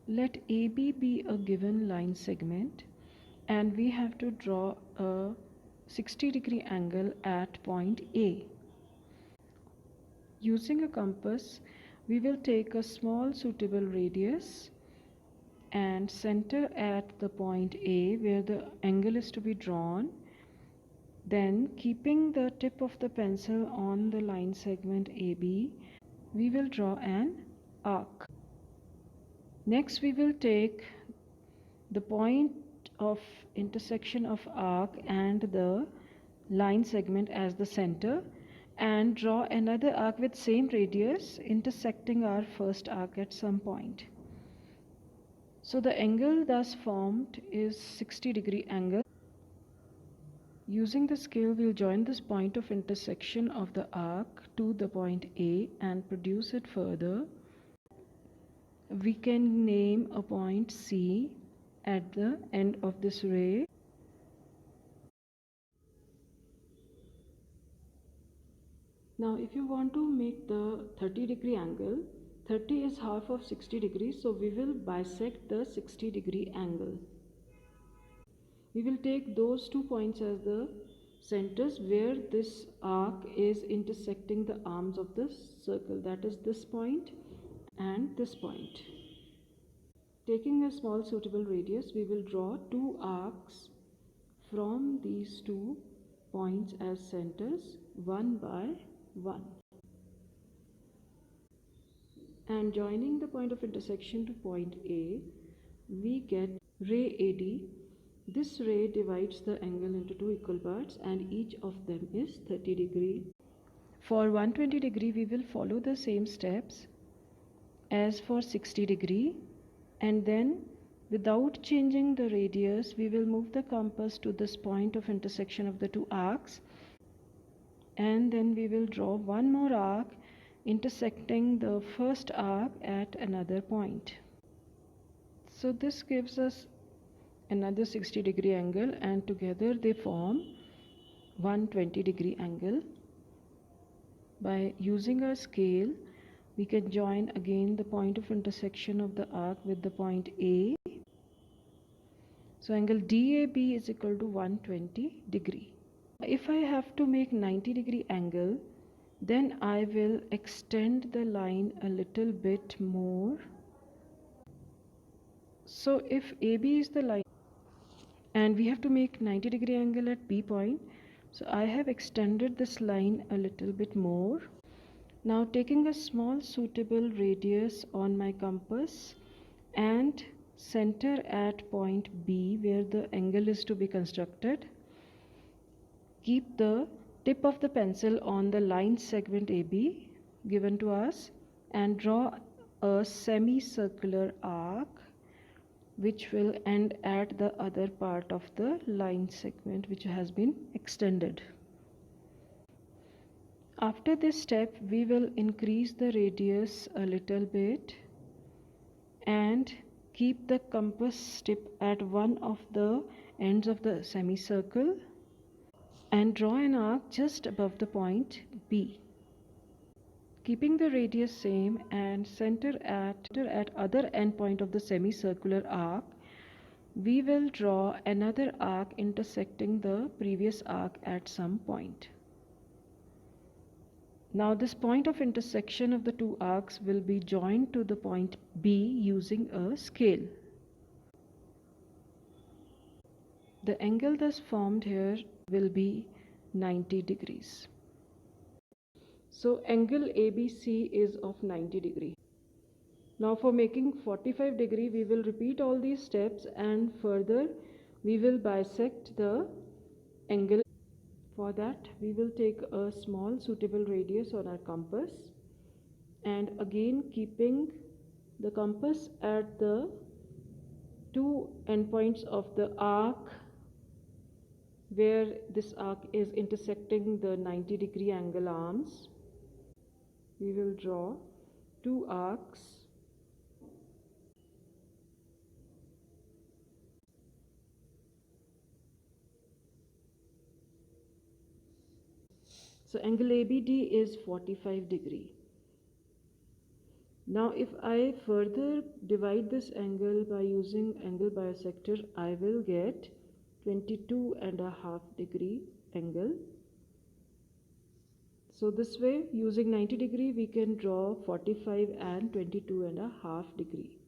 Let AB be a given line segment and we have to draw a 60-degree angle at point A. Using a compass, we will take a small suitable radius and center at the point A where the angle is to be drawn. Then, keeping the tip of the pencil on the line segment AB, we will draw an arc. Next, we will take the point of intersection of arc and the line segment as the center and draw another arc with same radius intersecting our first arc at some point. So the angle thus formed is 60-degree angle. Using the scale, we'll join this point of intersection of the arc to the point A and produce it further. We can name a point C at the end of this ray. Now if you want to make the 30-degree angle, 30 is half of 60 degrees, so we will bisect the 60-degree angle. We will take those 2 points as the centers where this arc is intersecting the arms of the circle, that is this point and this point. Taking a small suitable radius, we will draw 2 arcs from these 2 points as centers, one by one. And joining the point of intersection to point A, we get ray AD. This ray divides the angle into 2 equal parts and each of them is 30 degree. For 120 degree, we will follow the same steps as for 60 degree, and then without changing the radius, we will move the compass to this point of intersection of the 2 arcs, and then we will draw one more arc intersecting the first arc at another point. So this gives us another 60-degree angle, and together they form 120-degree angle. By using our scale, we can join again the point of intersection of the arc with the point A. So angle DAB is equal to 120 degree. If I have to make 90-degree angle, then I will extend the line a little bit more. So if AB is the line and we have to make 90-degree angle at B point, so I have extended this line a little bit more. Now taking a small suitable radius on my compass and center at point B where the angle is to be constructed, keep the tip of the pencil on the line segment AB given to us and draw a semicircular arc which will end at the other part of the line segment which has been extended. After this step, we will increase the radius a little bit and keep the compass tip at one of the ends of the semicircle and draw an arc just above the point B. Keeping the radius same and center at other end point of the semicircular arc, we will draw another arc intersecting the previous arc at some point. Now this point of intersection of the 2 arcs will be joined to the point B using a scale. The angle thus formed here will be 90 degrees. So angle ABC is of 90 degree. Now for making 45 degree, we will repeat all these steps and further we will bisect the angle. For that, we will take a small suitable radius on our compass and again keeping the compass at the 2 endpoints of the arc where this arc is intersecting the 90-degree angle arms, we will draw 2 arcs so angle ABD is 45 degree. Now if I further divide this angle by using angle bisector, I will get 22.5 degree angle. So this way, using 90 degree, we can draw 45 and 22.5 degree.